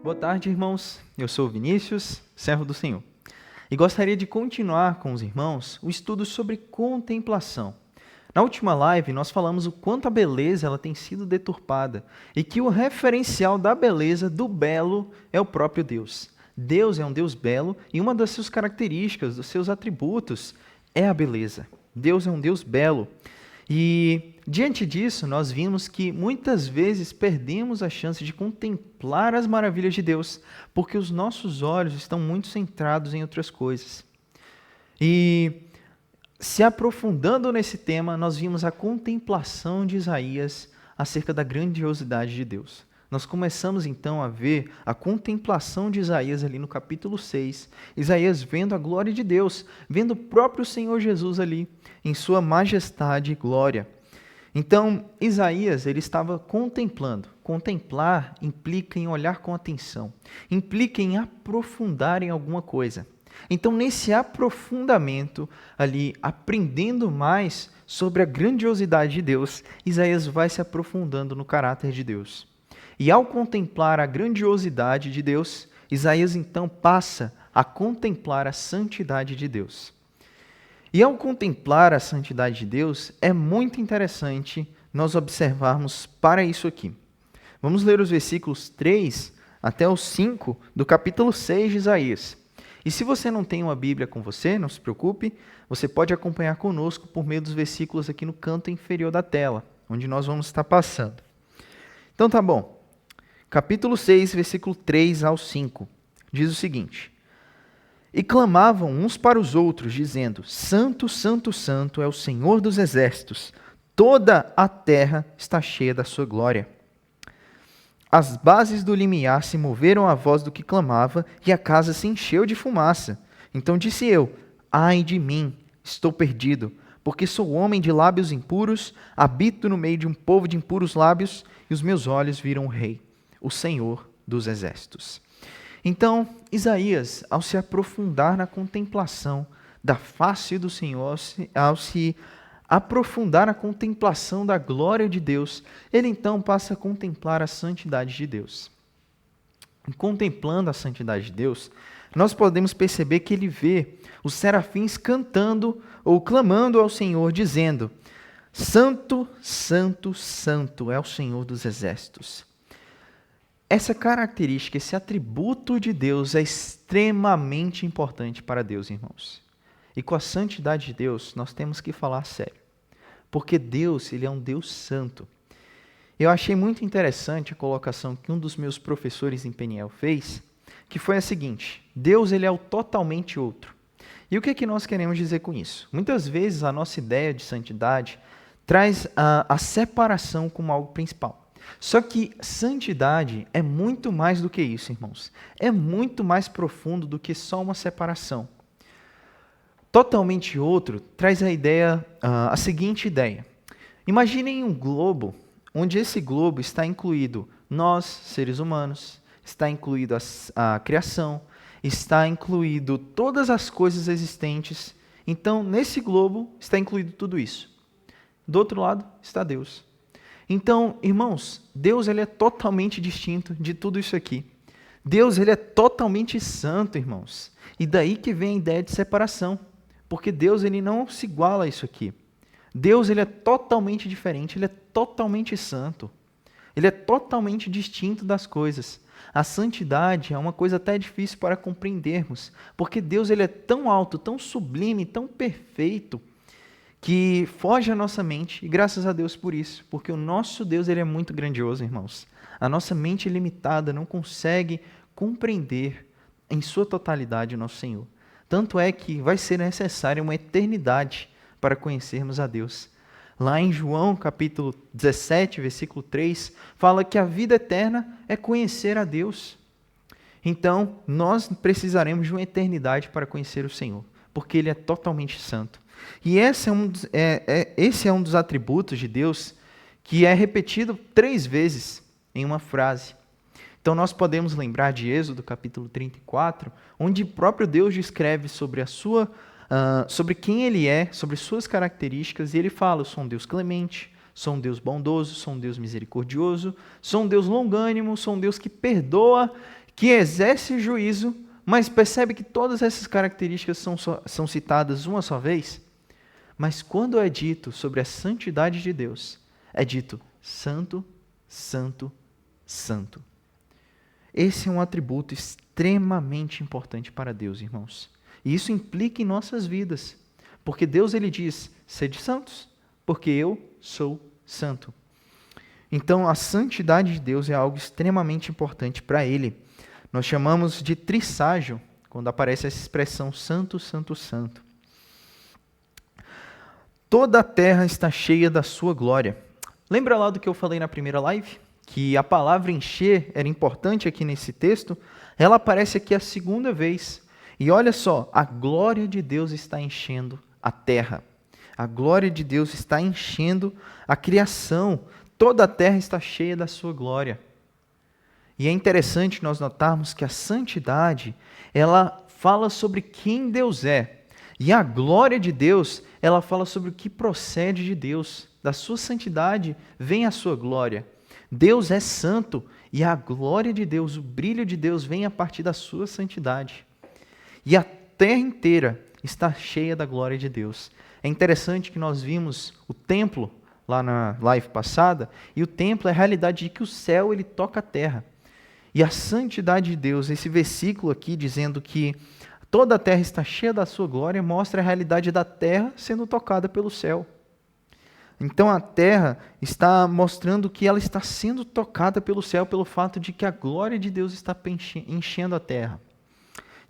Boa tarde, irmãos. Eu sou o Vinícius, servo do Senhor, e gostaria de continuar com os irmãos o estudo sobre contemplação. Na última live, nós falamos o quanto a beleza ela tem sido deturpada e que o referencial da beleza, do belo, é o próprio Deus. Deus é um Deus belo e uma das suas características, dos seus atributos, é a beleza. Deus é um Deus belo. E diante disso, nós vimos que muitas vezes perdemos a chance de contemplar as maravilhas de Deus, porque os nossos olhos estão muito centrados em outras coisas. E se aprofundando nesse tema, nós vimos a contemplação de Isaías acerca da grandiosidade de Deus. Nós começamos então a ver a contemplação de Isaías ali no capítulo 6, Isaías vendo a glória de Deus, vendo o próprio Senhor Jesus ali, em sua majestade e glória. Então, Isaías, ele estava contemplando. Contemplar implica em olhar com atenção, implica em aprofundar em alguma coisa. Então, nesse aprofundamento ali, aprendendo mais sobre a grandiosidade de Deus, Isaías vai se aprofundando no caráter de Deus. E ao contemplar a grandiosidade de Deus, Isaías então passa a contemplar a santidade de Deus. E ao contemplar a santidade de Deus, é muito interessante nós observarmos para isso aqui. Vamos ler os versículos 3 até os 5 do capítulo 6 de Isaías. E se você não tem uma Bíblia com você, não se preocupe, você pode acompanhar conosco por meio dos versículos aqui no canto inferior da tela, onde nós vamos estar passando. Então tá bom. Capítulo 6, versículo 3 ao 5, diz o seguinte: E clamavam uns para os outros, dizendo: Santo, Santo, Santo é o Senhor dos exércitos, toda a terra está cheia da sua glória. As bases do limiar se moveram à voz do que clamava, e a casa se encheu de fumaça. Então disse eu: Ai de mim, estou perdido, porque sou homem de lábios impuros, habito no meio de um povo de impuros lábios, e os meus olhos viram o Rei, o Senhor dos exércitos. Então, Isaías, ao se aprofundar na contemplação da face do Senhor, ao se aprofundar na contemplação da glória de Deus, ele então passa a contemplar a santidade de Deus. E contemplando a santidade de Deus, nós podemos perceber que ele vê os serafins cantando ou clamando ao Senhor, dizendo: Santo, Santo, Santo é o Senhor dos exércitos. Essa característica, esse atributo de Deus é extremamente importante para Deus, irmãos. E com a santidade de Deus, nós temos que falar sério. Porque Deus, ele é um Deus santo. Eu achei muito interessante a colocação que um dos meus professores em Peniel fez, que foi a seguinte: Deus, ele é o totalmente outro. E o que é que nós queremos dizer com isso? Muitas vezes a nossa ideia de santidade traz a separação como algo principal. Só que santidade é muito mais do que isso, irmãos. É muito mais profundo do que só uma separação. Totalmente outro traz a seguinte ideia. Imaginem um globo, onde esse globo está incluído nós, seres humanos, está incluído a criação, está incluído todas as coisas existentes. Então, nesse globo está incluído tudo isso. Do outro lado está Deus. Então, irmãos, Deus, ele é totalmente distinto de tudo isso aqui. Deus, ele é totalmente santo, irmãos. E daí que vem a ideia de separação. Porque Deus, ele não se iguala a isso aqui. Deus, ele é totalmente diferente, ele é totalmente santo. Ele é totalmente distinto das coisas. A santidade é uma coisa até difícil para compreendermos. Porque Deus, ele é tão alto, tão sublime, tão perfeito, que foge à nossa mente, e graças a Deus por isso, porque o nosso Deus, ele é muito grandioso, irmãos. A nossa mente limitada não consegue compreender em sua totalidade o nosso Senhor. Tanto é que vai ser necessária uma eternidade para conhecermos a Deus. Lá em João, capítulo 17, versículo 3, fala que a vida eterna é conhecer a Deus. Então, nós precisaremos de uma eternidade para conhecer o Senhor, porque ele é totalmente santo. E esse é um dos atributos de Deus que é repetido 3 vezes em uma frase. Então nós podemos lembrar de Êxodo, capítulo 34, onde o próprio Deus descreve sobre sobre quem ele é, sobre suas características, e ele fala: eu sou um Deus clemente, sou um Deus bondoso, sou um Deus misericordioso, sou um Deus longânimo, sou um Deus que perdoa, que exerce juízo, mas percebe que todas essas características são citadas uma só vez? Mas quando é dito sobre a santidade de Deus, é dito santo, santo, santo. Esse é um atributo extremamente importante para Deus, irmãos. E isso implica em nossas vidas. Porque Deus, ele diz, sede santos, porque eu sou santo. Então, a santidade de Deus é algo extremamente importante para ele. Nós chamamos de trisságio, quando aparece essa expressão santo, santo, santo. Toda a terra está cheia da sua glória. Lembra lá do que eu falei na primeira live? Que a palavra encher era importante aqui nesse texto? Ela aparece aqui a segunda vez. E olha só, a glória de Deus está enchendo a terra. A glória de Deus está enchendo a criação. Toda a terra está cheia da sua glória. E é interessante nós notarmos que a santidade, ela fala sobre quem Deus é. E a glória de Deus, ela fala sobre o que procede de Deus. Da sua santidade vem a sua glória. Deus é santo e a glória de Deus, o brilho de Deus vem a partir da sua santidade. E a terra inteira está cheia da glória de Deus. É interessante que nós vimos o templo lá na live passada, e o templo é a realidade de que o céu ele toca a terra. E a santidade de Deus, esse versículo aqui dizendo que toda a terra está cheia da sua glória, mostra a realidade da terra sendo tocada pelo céu. Então a terra está mostrando que ela está sendo tocada pelo céu pelo fato de que a glória de Deus está enchendo a terra.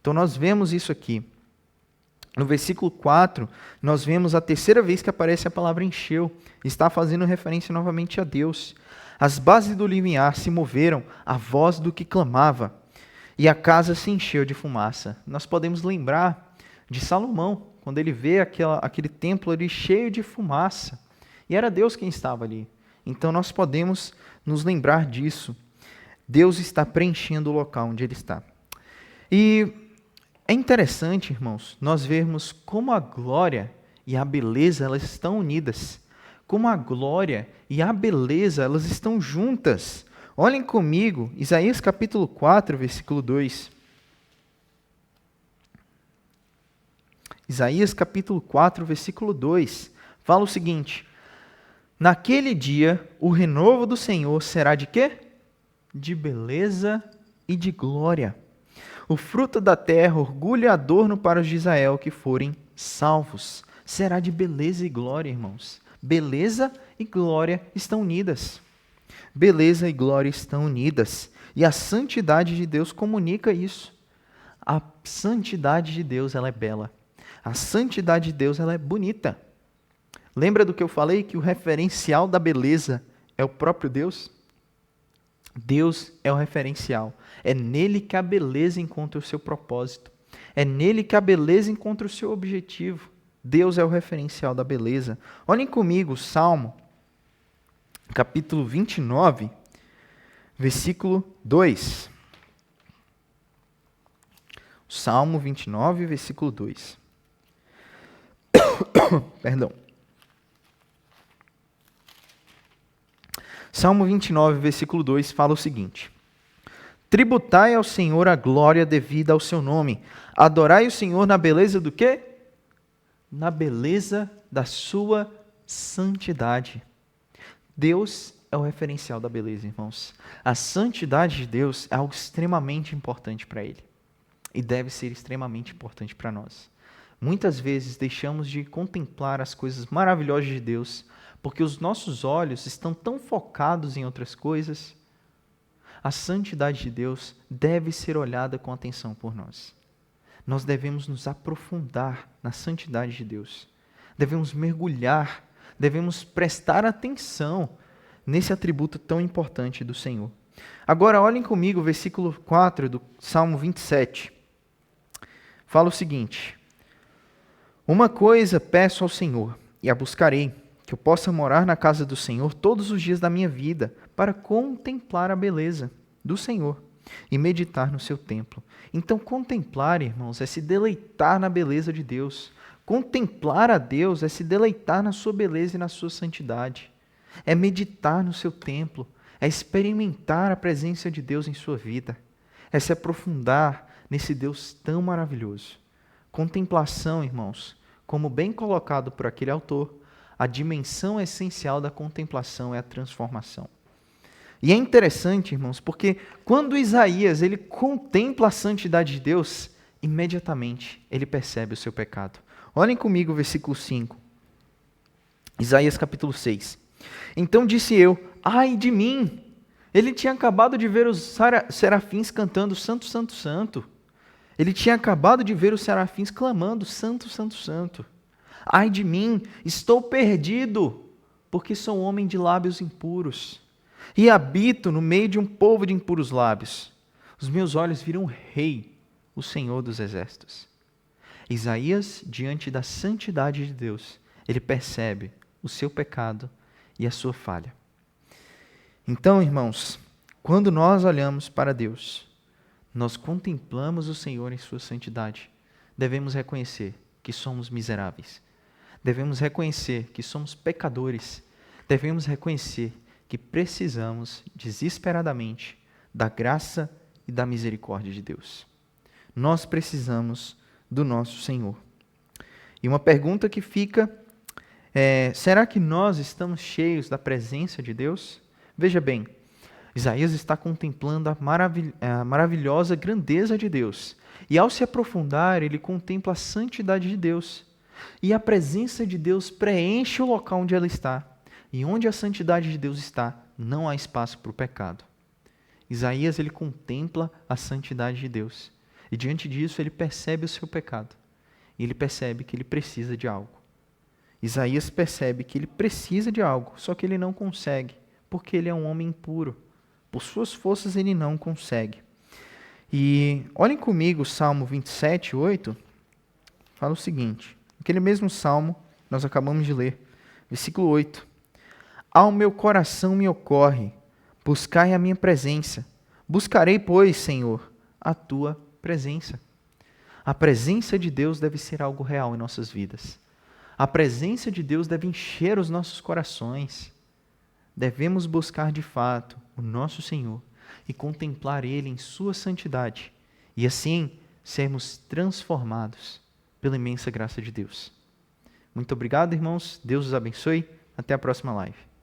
Então nós vemos isso aqui. No versículo 4, nós vemos a terceira vez que aparece a palavra encheu. Está fazendo referência novamente a Deus. As bases do limiar se moveram à voz do que clamava, e a casa se encheu de fumaça. Nós podemos lembrar de Salomão, quando ele vê aquele templo ali cheio de fumaça. E era Deus quem estava ali. Então nós podemos nos lembrar disso. Deus está preenchendo o local onde ele está. E é interessante, irmãos, nós vermos como a glória e a beleza elas estão unidas. Como a glória e a beleza elas estão juntas. Olhem comigo, Isaías capítulo 4, versículo 2. Isaías capítulo 4, versículo 2. Fala o seguinte: naquele dia, o renovo do Senhor será de quê? De beleza e de glória. O fruto da terra, orgulho e adorno para os de Israel que forem salvos. Será de beleza e glória, irmãos. Beleza e glória estão unidas. Beleza e glória estão unidas. E a santidade de Deus comunica isso. A santidade de Deus, ela é bela. A santidade de Deus, ela é bonita. Lembra do que eu falei? Que o referencial da beleza é o próprio Deus? Deus é o referencial. É nele que a beleza encontra o seu propósito. É nele que a beleza encontra o seu objetivo. Deus é o referencial da beleza. Olhem comigo o Salmo, capítulo 29, versículo 2. Salmo 29, versículo 2. Perdão. Salmo 29, versículo 2 fala o seguinte: tributai ao Senhor a glória devida ao seu nome. Adorai o Senhor na beleza do quê? Na beleza da sua santidade. Deus é o referencial da beleza, irmãos. A santidade de Deus é algo extremamente importante para Ele. E deve ser extremamente importante para nós. Muitas vezes deixamos de contemplar as coisas maravilhosas de Deus, porque os nossos olhos estão tão focados em outras coisas. A santidade de Deus deve ser olhada com atenção por nós. Nós devemos nos aprofundar na santidade de Deus. Devemos mergulhar, devemos prestar atenção nesse atributo tão importante do Senhor. Agora olhem comigo o versículo 4 do Salmo 27. Fala o seguinte: uma coisa peço ao Senhor, e a buscarei, que eu possa morar na casa do Senhor todos os dias da minha vida, para contemplar a beleza do Senhor e meditar no seu templo. Então, contemplar, irmãos, é se deleitar na beleza de Deus. Contemplar a Deus é se deleitar na sua beleza e na sua santidade. É meditar no seu templo, é experimentar a presença de Deus em sua vida. é se aprofundar nesse Deus tão maravilhoso. Contemplação, irmãos, como bem colocado por aquele autor, a dimensão essencial da contemplação é a transformação. E é interessante, irmãos, porque quando Isaías ele contempla a santidade de Deus, imediatamente ele percebe o seu pecado. Olhem comigo o versículo 5. Isaías capítulo 6. Então disse eu, ai de mim! Ele tinha acabado de ver os serafins cantando Santo, Santo, Santo. Ele tinha acabado de ver os serafins clamando Santo, Santo, Santo. Ai de mim, estou perdido, porque sou homem de lábios impuros e habito no meio de um povo de impuros lábios. Os meus olhos viram o Rei, o Senhor dos Exércitos. Isaías, diante da santidade de Deus, ele percebe o seu pecado e a sua falha. Então, irmãos, quando nós olhamos para Deus, nós contemplamos o Senhor em sua santidade, devemos reconhecer que somos miseráveis. Devemos reconhecer que somos pecadores. Devemos reconhecer que precisamos desesperadamente da graça e da misericórdia de Deus. Nós precisamos do nosso Senhor. E uma pergunta que fica é: será que nós estamos cheios da presença de Deus? Veja bem, Isaías está contemplando a maravilhosa grandeza de Deus. E ao se aprofundar, ele contempla a santidade de Deus. E a presença de Deus preenche o local onde ela está. E onde a santidade de Deus está, não há espaço para o pecado. Isaías ele contempla a santidade de Deus. E diante disso ele percebe o seu pecado. E ele percebe que ele precisa de algo. Isaías percebe que ele precisa de algo, só que ele não consegue, porque ele é um homem impuro. Por suas forças ele não consegue. E olhem comigo o Salmo 27, 8, fala o seguinte, aquele mesmo Salmo nós acabamos de ler, versículo 8. Ao meu coração me ocorre, buscai a minha presença. Buscarei, pois, Senhor, a tua presença. A presença de Deus deve ser algo real em nossas vidas. A presença de Deus deve encher os nossos corações. Devemos buscar de fato o nosso Senhor e contemplar Ele em sua santidade e assim sermos transformados pela imensa graça de Deus. Muito obrigado, irmãos. Deus os abençoe. Até a próxima live.